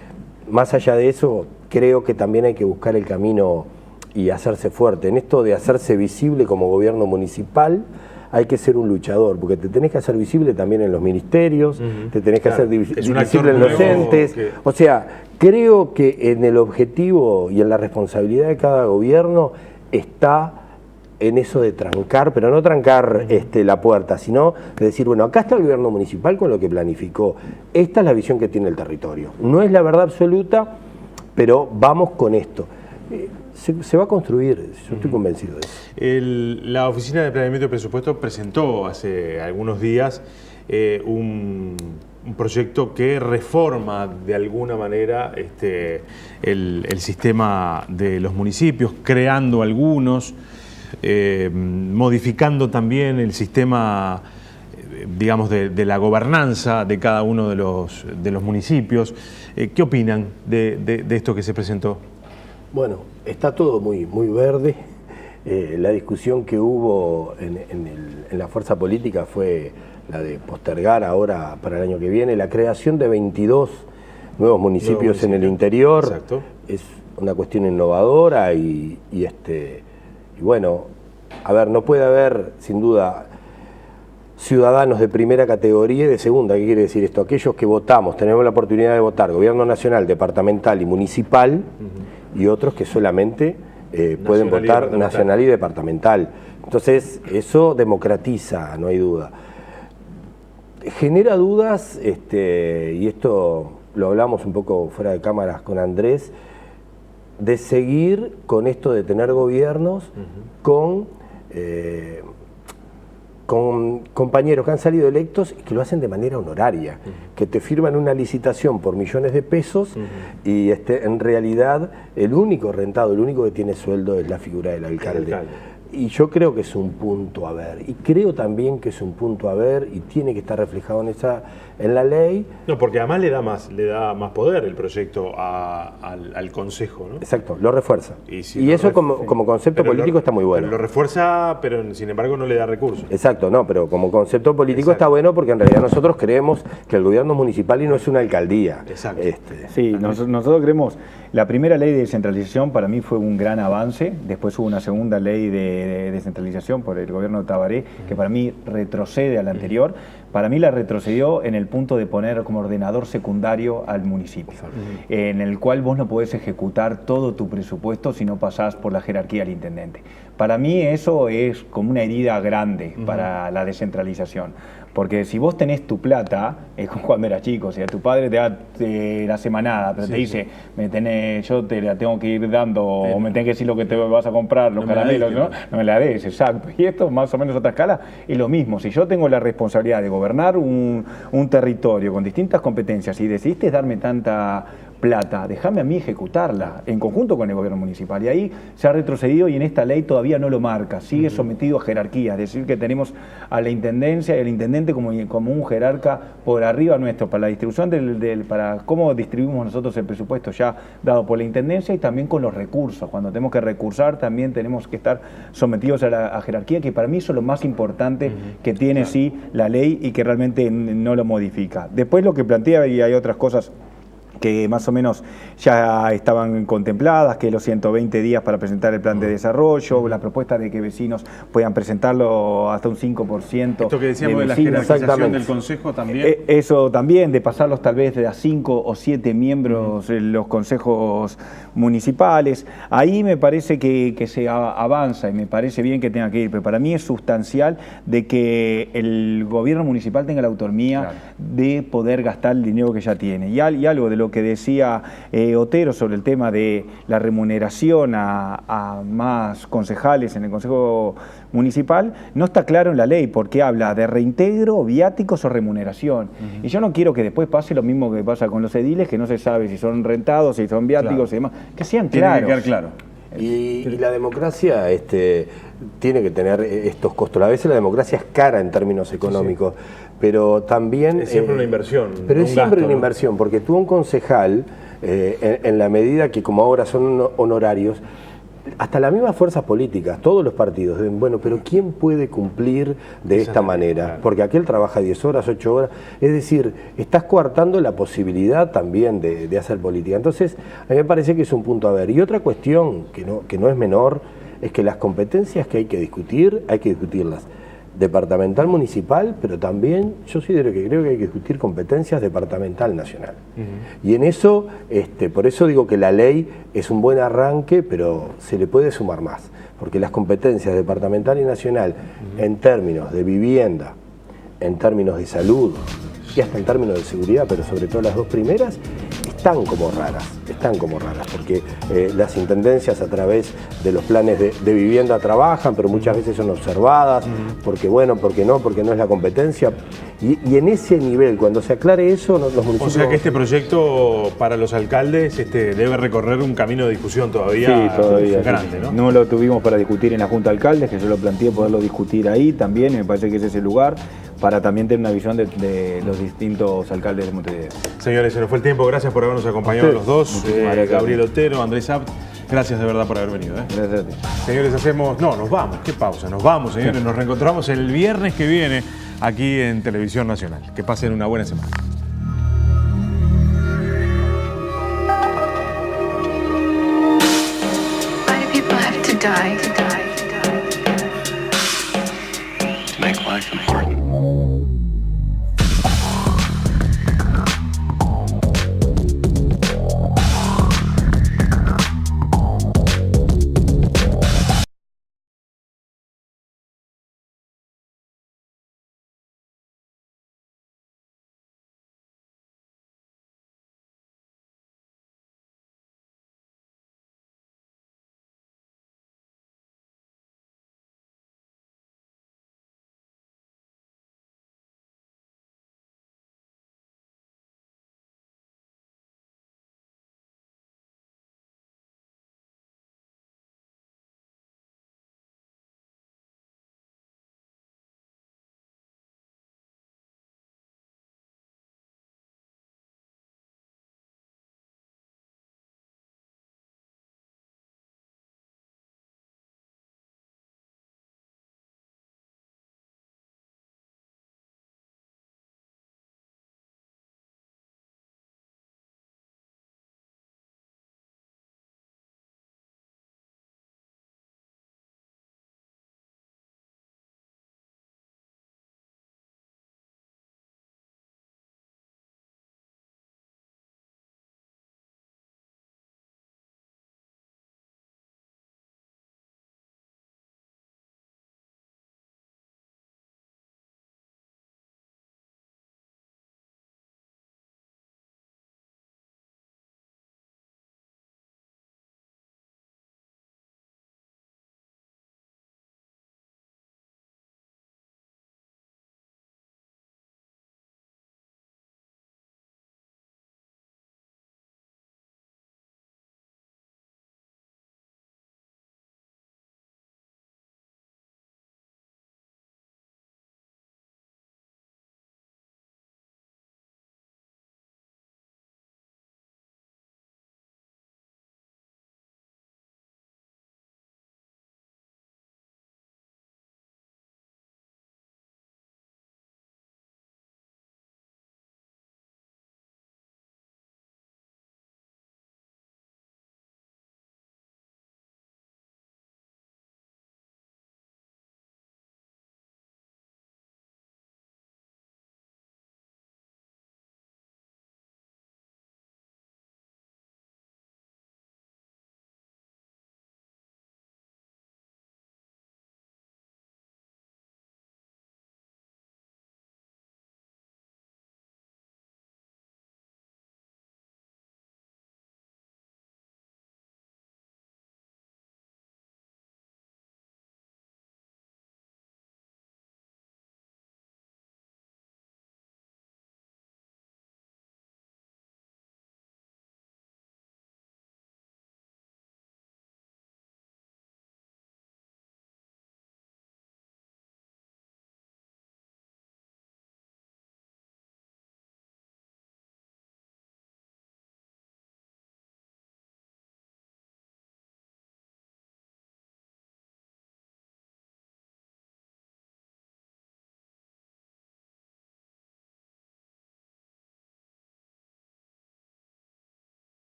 Más allá de eso, creo que también hay que buscar el camino y hacerse fuerte. En esto de hacerse visible como gobierno municipal, hay que ser un luchador, porque te tenés que hacer visible también en los ministerios, te tenés que hacer visible en los entes. O sea, creo que en el objetivo y en la responsabilidad de cada gobierno está en eso de trancar, pero no trancar la puerta, sino de decir, bueno, acá está el gobierno municipal con lo que planificó, esta es la visión que tiene el territorio. No es la verdad absoluta, pero vamos con esto. Se va a construir, yo estoy convencido de eso. La Oficina de Planeamiento y Presupuesto presentó hace algunos días un proyecto que reforma de alguna manera el sistema de los municipios, creando algunos, modificando también el sistema, digamos, de la gobernanza de cada uno de los municipios. ¿Qué opinan de esto que se presentó? Bueno, está todo muy verde. La discusión que hubo en la fuerza política fue la de postergar ahora para el año que viene la creación de 22 nuevos municipios en el interior. Exacto. Es una cuestión innovadora y bueno, a ver, no puede haber sin duda ciudadanos de primera categoría y de segunda. ¿Qué quiere decir esto? Aquellos que votamos, tenemos la oportunidad de votar gobierno nacional, departamental y municipal, y otros que solamente pueden votar nacional y departamental. Entonces, eso democratiza, no hay duda. Genera dudas, y esto lo hablamos un poco fuera de cámaras con Andrés, de seguir con esto de tener gobiernos con compañeros que han salido electos y que lo hacen de manera honoraria, que te firman una licitación por millones de pesos y en realidad el único rentado, el único que tiene sueldo es la figura del alcalde. Y yo creo que es un punto a ver, y creo también que es un punto a ver y tiene que estar reflejado en la ley. No, porque además le da más poder el proyecto al Consejo, ¿no? Exacto, lo refuerza. Y eso como concepto político está muy bueno. Pero lo refuerza, pero sin embargo no le da recursos. Exacto, no, pero como concepto político está bueno porque en realidad nosotros creemos que el gobierno municipal y no es una alcaldía. Exacto. Sí, nosotros creemos, la primera ley de descentralización para mí fue un gran avance, después hubo una segunda ley de descentralización por el gobierno de Tabaré, que para mí retrocede a la anterior. Para mí la retrocedió en el punto de poner como ordenador secundario al municipio, en el cual vos no podés ejecutar todo tu presupuesto si no pasás por la jerarquía del intendente. Para mí eso es como una herida grande para la descentralización. Porque si vos tenés tu plata, es como cuando eras chico, o sea, tu padre te da la semanada, pero te dice, yo te la tengo que ir dando, o me tenés que decir lo que te vas a comprar, los caramelos, ¿no? No me la des, exacto. Y esto, más o menos a otra escala, es lo mismo. Si yo tengo la responsabilidad de gobernar un territorio con distintas competencias y decidiste darme tanta plata, déjame a mí ejecutarla en conjunto con el gobierno municipal. Y ahí se ha retrocedido y en esta ley todavía no lo marca, sigue sometido a jerarquía, es decir, que tenemos a la intendencia y al intendente como un jerarca por arriba nuestro, para la distribución para cómo distribuimos nosotros el presupuesto ya dado por la intendencia y también con los recursos. Cuando tenemos que recursar también tenemos que estar sometidos a la jerarquía, que para mí eso es lo más importante que tiene sí la ley y que realmente no lo modifica. Después lo que plantea, y hay otras cosas que más o menos ya estaban contempladas, que los 120 días para presentar el plan de desarrollo, la propuesta de que vecinos puedan presentarlo hasta un 5%. Esto que decíamos de la jerarquización del Consejo también. Eso también, de pasarlos tal vez de a 5 o 7 miembros en los consejos municipales. Ahí me parece que se avanza y me parece bien que tenga que ir, pero para mí es sustancial de que el gobierno municipal tenga la autonomía de poder gastar el dinero que ya tiene. Y algo de lo que decía Otero sobre el tema de la remuneración a más concejales en el Consejo Municipal, no está claro en la ley porque habla de reintegro, viáticos o remuneración. Y yo no quiero que después pase lo mismo que pasa con los ediles, que no se sabe si son rentados, si son viáticos y demás, que sean claros. Tiene que quedar claro. Y la democracia tiene que tener estos costos. A veces la democracia es cara en términos económicos, pero también... Es siempre una inversión. Pero es siempre gasto, una inversión, porque tú un concejal, en la medida que como ahora son honorarios, hasta las mismas fuerzas políticas, todos los partidos, bueno, pero ¿quién puede cumplir de esta manera? Claro. Porque aquel trabaja 10 horas, 8 horas, es decir, estás coartando la posibilidad también de hacer política. Entonces, a mí me parece que es un punto a ver. Y otra cuestión que no es menor, es que las competencias que hay que discutirlas departamental, municipal, pero también yo soy de lo que creo que hay que discutir competencias departamental, nacional. Y en eso, por eso digo que la ley es un buen arranque, pero se le puede sumar más, porque las competencias departamental y nacional, en términos de vivienda, en términos de salud y hasta en términos de seguridad, pero sobre todo las dos primeras, están como raras, porque las intendencias a través de los planes de vivienda trabajan, pero muchas veces son observadas, porque bueno, porque no es la competencia. Y en ese nivel, cuando se aclare eso, los municipios... O sea que este proyecto para los alcaldes debe recorrer un camino de discusión todavía, grande, ¿no? No lo tuvimos para discutir en la Junta de Alcaldes, que yo lo planteé poderlo discutir ahí también, y me parece que ese es el lugar para también tener una visión de los distintos alcaldes de Montevideo. Señores, se nos fue el tiempo, gracias por habernos acompañado los dos, Gabriel Otero, Andrés Abt, gracias de verdad por haber venido. Gracias a ti. Señores, nos vamos, qué pausa, nos vamos, señores, nos reencontramos el viernes que viene aquí en Televisión Nacional. Que pasen una buena semana. Why do people have to die? To make life important.